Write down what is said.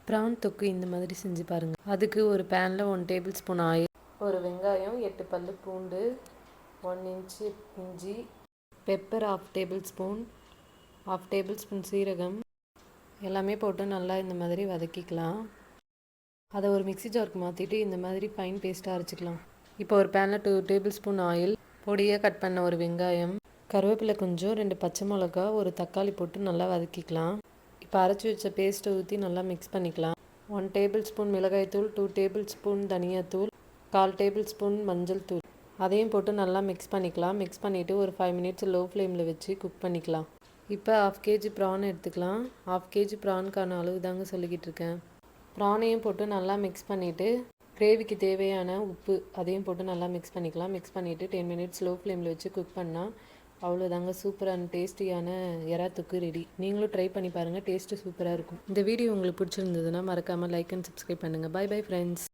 PRAN தொக்கு இந்த மாதிரி செஞ்சு பாருங்கள். அதுக்கு ஒரு பேனில் 1 டேபிள் ஸ்பூன் ஆயில், ஒரு வெங்காயம், 8 பல்லு பூண்டு, 1 இன்ச்சு இஞ்சி, pepper 1/2 table spoon, 1/2 table spoon சீரகம் எல்லாமே போட்டு நல்லா இந்த மாதிரி வதக்கிக்கலாம். அதை ஒரு மிக்ஸி ஜாருக்கு மாற்றிட்டு இந்த மாதிரி ஃபைன் பேஸ்ட்டாக அரைச்சிக்கலாம். இப்போ ஒரு பேனில் 2 டேபிள் ஸ்பூன் ஆயில், பொடியாக கட் பண்ண ஒரு வெங்காயம், கருவேப்பிலை கொஞ்சம், 2 பச்சை மிளகா, ஒரு தக்காளி போட்டு நல்லா வதக்கிக்கலாம். இப்போ அரைச்சி வச்ச பேஸ்ட்டை ஊற்றி நல்லா மிக்ஸ் பண்ணிக்கலாம். 1 டேபிள் ஸ்பூன் மிளகாய்த்தூள், 2 டேபிள் ஸ்பூன் தனியாத்தூள், 1/4 டேபிள் ஸ்பூன் மஞ்சள் தூள் அதையும் போட்டு நல்லா மிக்ஸ் பண்ணிக்கலாம். மிக்ஸ் பண்ணிவிட்டு ஒரு 5 மினிட்ஸ் லோ ஃப்ளேமில் வச்சு குக் பண்ணிக்கலாம். இப்போ 1/2 கேஜி ப்ரான் எடுத்துக்கலாம். 1/2 கேஜி ப்ரானுக்கான அளவு தாங்க சொல்லிக்கிட்டு இருக்கேன். ப்ரானையும் போட்டு நல்லா மிக்ஸ் பண்ணிவிட்டு கிரேவிக்கு தேவையான உப்பு அதையும் போட்டு நல்லா மிக்ஸ் பண்ணிக்கலாம். மிக்ஸ் பண்ணிவிட்டு 10 மினிட்ஸ் லோ ஃப்ளேமில் வச்சு குக் பண்ணால் அவ்வளோதாங்க, சூப்பரான டேஸ்டியான எறா தொக்கு ரெடி. நீங்களும் ட்ரை பண்ணி பாருங்கள், டேஸ்ட்டு சூப்பராக இருக்கும். இந்த வீடியோ உங்களுக்கு பிடிச்சிருந்ததுன்னா மறக்காமல் லைக் அண்ட் சப்ஸ்கிரைப் பண்ணுங்கள். Bye bye friends.